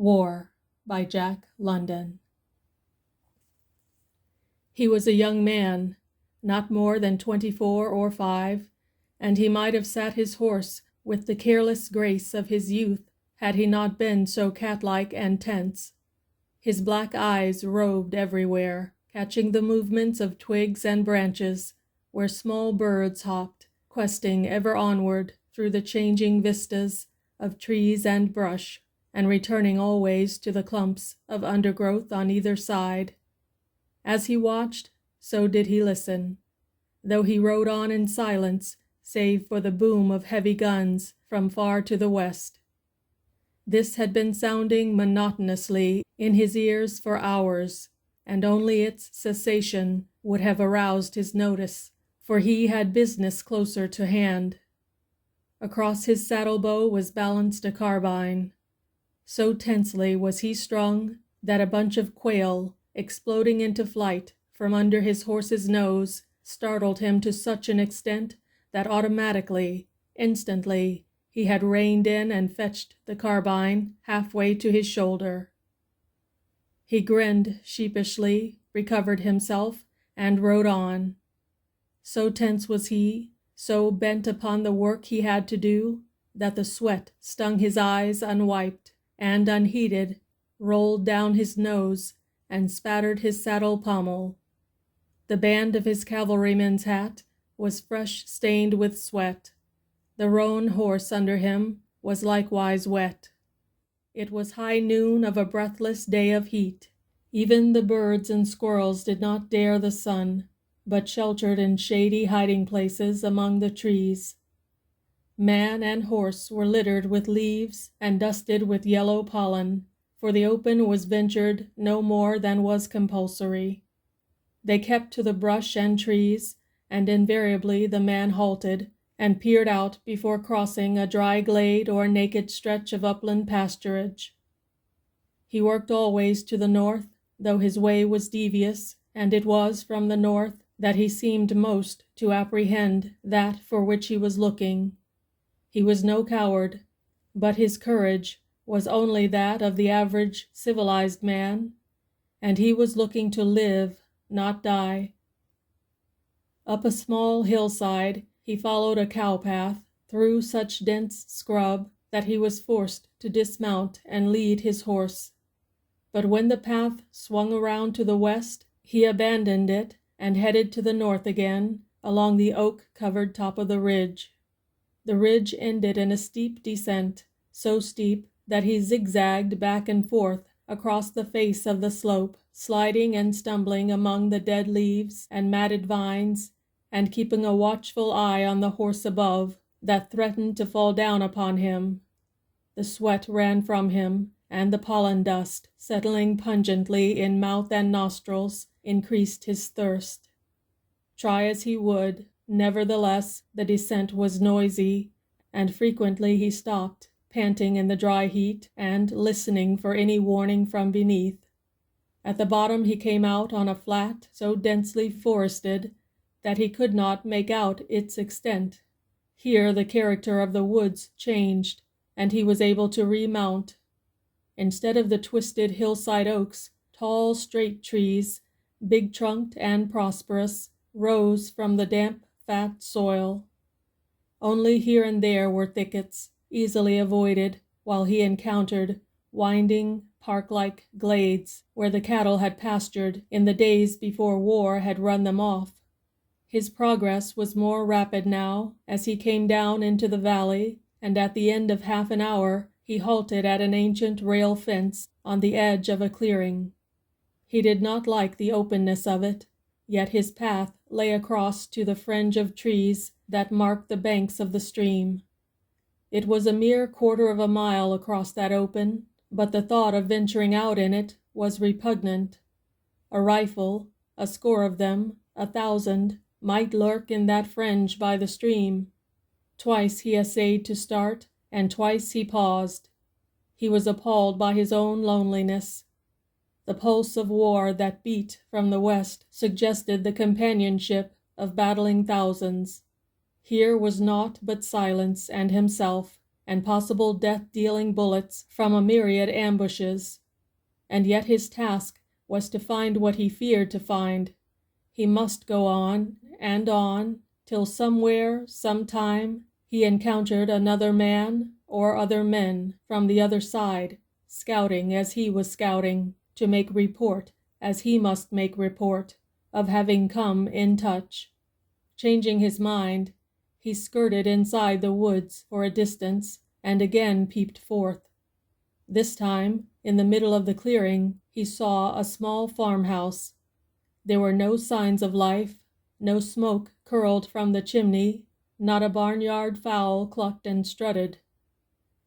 War by Jack London. He was a young man, not more than 24 or 5, and he might have sat his horse with the careless grace of his youth had he not been so cat-like and tense. His black eyes roved everywhere, catching the movements of twigs and branches, where small birds hopped, questing ever onward through the changing vistas of trees and brush, and returning always to the clumps of undergrowth on either side. As he watched, so did he listen, though he rode on in silence, save for the boom of heavy guns from far to the west. This had been sounding monotonously in his ears for hours, and only its cessation would have aroused his notice, for he had business closer to hand. Across his saddle-bow was balanced a carbine. So tensely was he strung that a bunch of quail, exploding into flight from under his horse's nose, startled him to such an extent that automatically, instantly, he had reined in and fetched the carbine halfway to his shoulder. He grinned sheepishly, recovered himself, and rode on. So tense was he, so bent upon the work he had to do, that the sweat stung his eyes unwiped, and unheeded, rolled down his nose and spattered his saddle pommel. The band of his cavalryman's hat was fresh stained with sweat. The roan horse under him was likewise wet. It was high noon of a breathless day of heat. Even the birds and squirrels did not dare the sun, but sheltered in shady hiding places among the trees. Man and horse were littered with leaves and dusted with yellow pollen, for the open was ventured no more than was compulsory. They kept to the brush and trees, and invariably the man halted and peered out before crossing a dry glade or naked stretch of upland pasturage. He worked always to the north, though his way was devious, and it was from the north that he seemed most to apprehend that for which he was looking. He was no coward, but his courage was only that of the average civilized man, and he was looking to live, not die. Up a small hillside he followed a cow path through such dense scrub that he was forced to dismount and lead his horse. But when the path swung around to the west, he abandoned it and headed to the north again along the oak-covered top of the ridge. The ridge ended in a steep descent, so steep that he zigzagged back and forth across the face of the slope, sliding and stumbling among the dead leaves and matted vines, and keeping a watchful eye on the horse above that threatened to fall down upon him. The sweat ran from him, and the pollen dust, settling pungently in mouth and nostrils, increased his thirst. Try as he would, nevertheless, the descent was noisy, and frequently he stopped, panting in the dry heat, and listening for any warning from beneath. At the bottom he came out on a flat so densely forested that he could not make out its extent. Here the character of the woods changed, and he was able to remount. Instead of the twisted hillside oaks, tall straight trees, big-trunked and prosperous, rose from the damp, fat soil. Only here and there were thickets, easily avoided, while he encountered winding, park-like glades where the cattle had pastured in the days before war had run them off. His progress was more rapid now as he came down into the valley, and at the end of half an hour he halted at an ancient rail fence on the edge of a clearing. He did not like the openness of it, yet his path lay across to the fringe of trees that marked the banks of the stream. It was a mere quarter of a mile across that open, but the thought of venturing out in it was repugnant. A rifle, a score of them, 1,000, might lurk in that fringe by the stream. Twice he essayed to start, and twice he paused. He was appalled by his own loneliness. The pulse of war that beat from the west suggested the companionship of battling thousands. Here was naught but silence and himself, and possible death-dealing bullets from a myriad ambushes. And yet his task was to find what he feared to find. He must go on, till somewhere, sometime, he encountered another man or other men from the other side, scouting as he was scouting, to make report as he must make report of having come in touch. Changing his mind, he skirted inside the woods for a distance and again peeped forth. This time, in the middle of the clearing, he saw a small farmhouse. There were no signs of life, no smoke curled from the chimney, not a barnyard fowl clucked and strutted.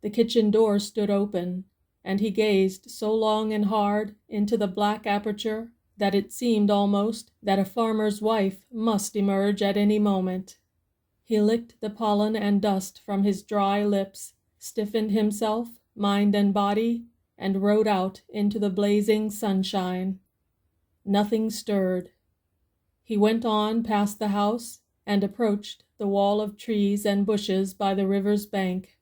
The kitchen door stood open, and he gazed so long and hard into the black aperture that it seemed almost that a farmer's wife must emerge at any moment. He licked the pollen and dust from his dry lips, stiffened himself, mind and body, and rode out into the blazing sunshine. Nothing stirred. He went on past the house and approached the wall of trees and bushes by the river's bank.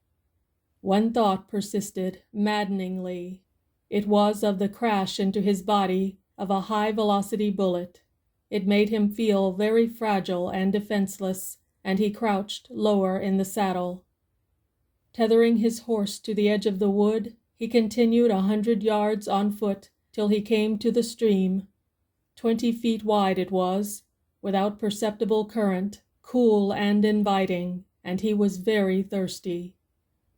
One thought persisted maddeningly. It was of the crash into his body of a high-velocity bullet. It made him feel very fragile and defenseless, and he crouched lower in the saddle. Tethering his horse to the edge of the wood, he continued 100 yards on foot till he came to the stream. 20 feet wide it was, without perceptible current, cool and inviting, and he was very thirsty.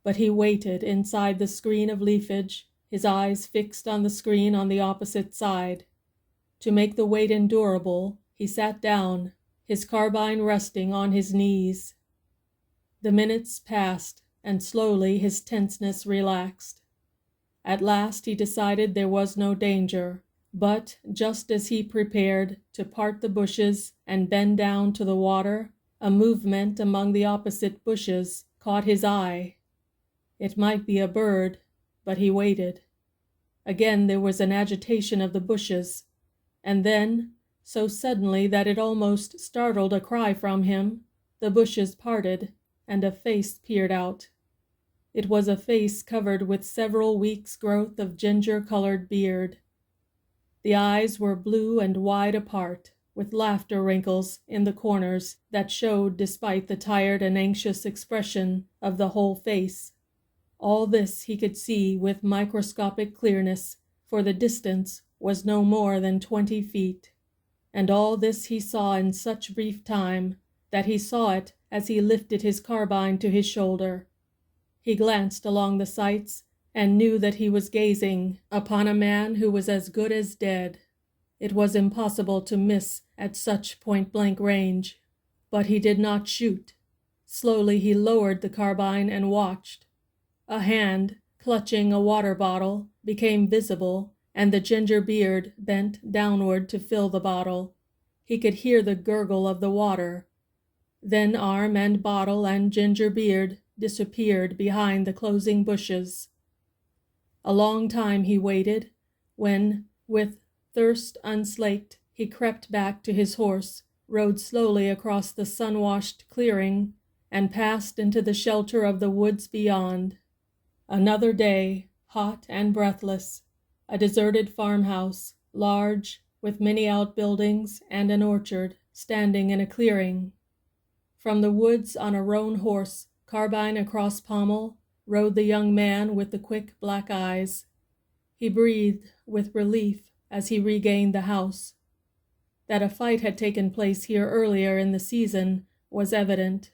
But he waited inside the screen of leafage, his eyes fixed on the screen on the opposite side. To make the wait endurable, he sat down, his carbine resting on his knees. The minutes passed, and slowly his tenseness relaxed. At last he decided there was no danger, but just as he prepared to part the bushes and bend down to the water, a movement among the opposite bushes caught his eye. It might be a bird, but he waited. Again there was an agitation of the bushes, and then, so suddenly that it almost startled a cry from him, the bushes parted, and a face peered out. It was a face covered with several weeks' growth of ginger-colored beard. The eyes were blue and wide apart, with laughter wrinkles in the corners that showed despite the tired and anxious expression of the whole face. All this he could see with microscopic clearness, for the distance was no more than 20 feet. And all this he saw in such brief time that he saw it as he lifted his carbine to his shoulder. He glanced along the sights and knew that he was gazing upon a man who was as good as dead. It was impossible to miss at such point-blank range. But he did not shoot. Slowly he lowered the carbine and watched. A hand, clutching a water bottle, became visible, and the ginger beard bent downward to fill the bottle. He could hear the gurgle of the water. Then arm and bottle and ginger beard disappeared behind the closing bushes. A long time he waited, when, with thirst unslaked, he crept back to his horse, rode slowly across the sun-washed clearing, and passed into the shelter of the woods beyond. Another day, hot and breathless, a deserted farmhouse, large, with many outbuildings and an orchard, standing in a clearing. From the woods on a roan horse, carbine across pommel, rode the young man with the quick black eyes. He breathed with relief as he regained the house. That a fight had taken place here earlier in the season was evident.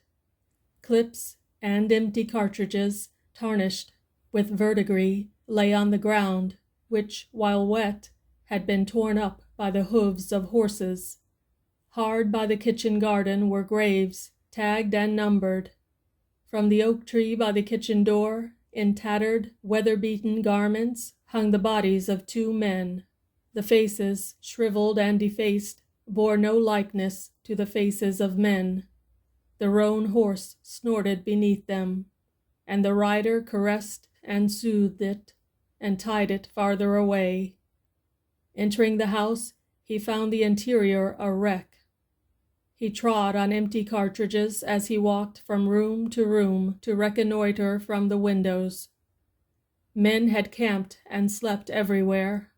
Clips and empty cartridges, tarnished with verdigris, lay on the ground, which, while wet, had been torn up by the hoofs of horses. Hard by the kitchen garden were graves, tagged and numbered. From the oak tree by the kitchen door, in tattered, weather-beaten garments, hung the bodies of 2 men. The faces, shriveled and defaced, bore no likeness to the faces of men. The roan horse snorted beneath them, and the rider caressed and soothed it, and tied it farther away. Entering the house, he found the interior a wreck. He trod on empty cartridges as he walked from room to reconnoiter from the windows. Men had camped and slept everywhere,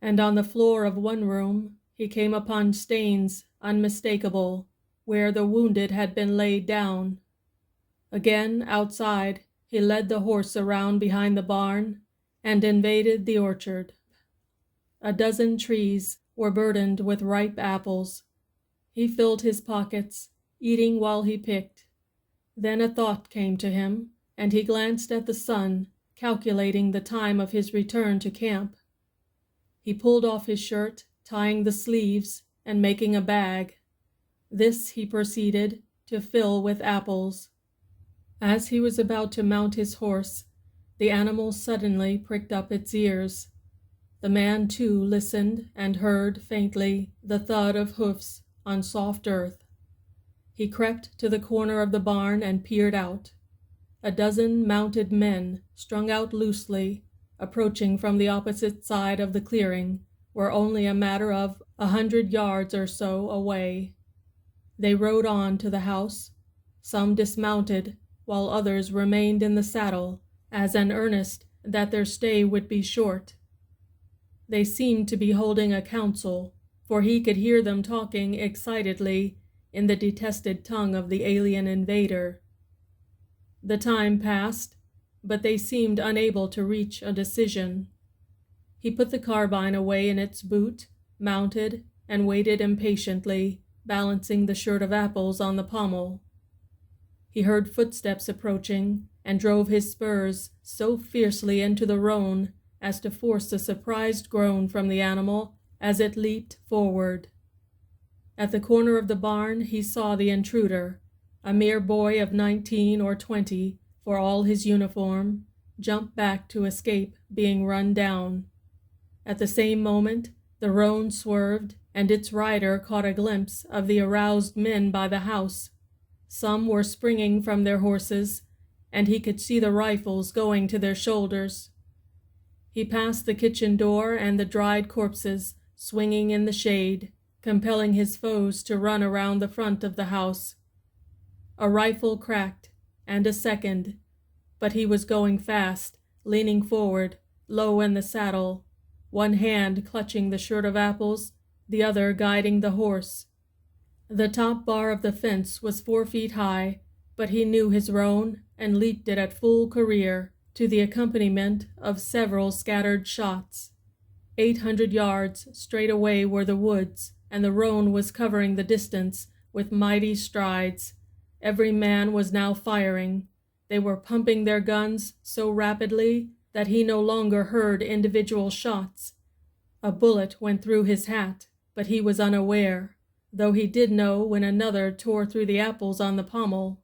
and on the floor of one room he came upon stains unmistakable where the wounded had been laid down. Again, outside, he led the horse around behind the barn and invaded the orchard. A dozen trees were burdened with ripe apples. He filled his pockets, eating while he picked. Then a thought came to him, and he glanced at the sun, calculating the time of his return to camp. He pulled off his shirt, tying the sleeves and making a bag. This he proceeded to fill with apples. As he was about to mount his horse, the animal suddenly pricked up its ears. The man, too, listened and heard faintly the thud of hoofs on soft earth. He crept to the corner of the barn and peered out. A dozen mounted men, strung out loosely, approaching from the opposite side of the clearing, were only a matter of 100 yards or so away. They rode on to the house. Some dismounted, while others remained in the saddle, as an earnest that their stay would be short. They seemed to be holding a council, for he could hear them talking excitedly in the detested tongue of the alien invader. The time passed, but they seemed unable to reach a decision. He put the carbine away in its boot, mounted, and waited impatiently, balancing the shirt of apples on the pommel. He heard footsteps approaching, and drove his spurs so fiercely into the roan as to force a surprised groan from the animal as it leaped forward. At the corner of the barn he saw the intruder, a mere boy of 19 or 20, for all his uniform, jump back to escape being run down. At the same moment, the roan swerved, and its rider caught a glimpse of the aroused men by the house. Some were springing from their horses, and he could see the rifles going to their shoulders. He passed the kitchen door and the dried corpses swinging in the shade, compelling his foes to run around the front of the house. A rifle cracked, and a second, but he was going fast, leaning forward, low in the saddle, one hand clutching the shirt of apples, the other guiding the horse. The top bar of the fence was 4 feet high, but he knew his roan and leaped it at full career, to the accompaniment of several scattered shots. 800 yards straight away were the woods, and the roan was covering the distance with mighty strides. Every man was now firing. They were pumping their guns so rapidly that he no longer heard individual shots. A bullet went through his hat, but he was unaware, though he did know when another tore through the apples on the pommel.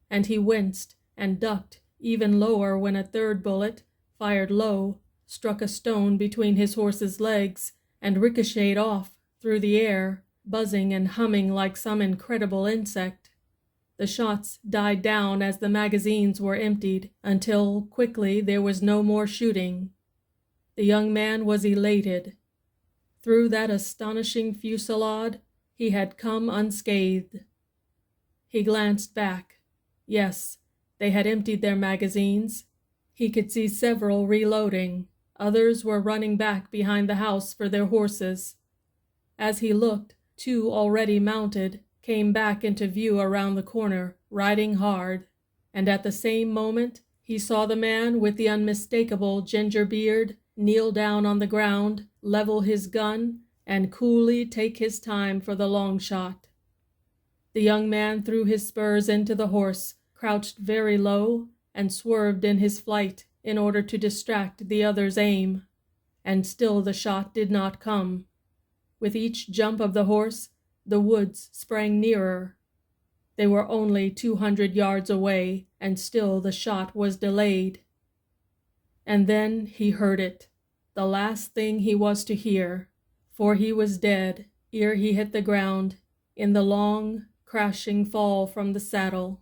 And he winced and ducked even lower when a third bullet, fired low, struck a stone between his horse's legs and ricocheted off through the air, buzzing and humming like some incredible insect. The shots died down as the magazines were emptied, until quickly there was no more shooting. The young man was elated. Through that astonishing fusillade he had come unscathed. He glanced back. Yes, they had emptied their magazines. He could see several reloading. Others were running back behind the house for their horses. As he looked, 2 already mounted came back into view around the corner, riding hard, and at the same moment he saw the man with the unmistakable ginger beard kneel down on the ground, level his gun, and coolly take his time for the long shot. The young man threw his spurs into the horse, crouched very low, and swerved in his flight in order to distract the other's aim. And still the shot did not come. With each jump of the horse, the woods sprang nearer. They were only 200 yards away, and still the shot was delayed. And then he heard it, the last thing he was to hear, for he was dead ere he hit the ground, in the long, crashing fall from the saddle.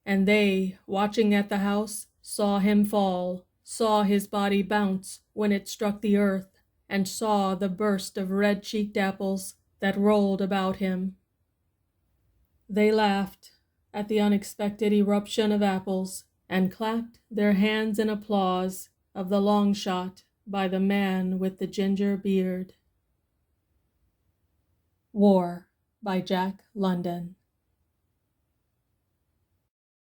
And they, watching at the house, saw him fall, saw his body bounce when it struck the earth, and saw the burst of red-cheeked apples that rolled about him. They laughed at the unexpected eruption of apples, and clapped their hands in applause of the long shot by the man with the ginger beard. War by Jack London.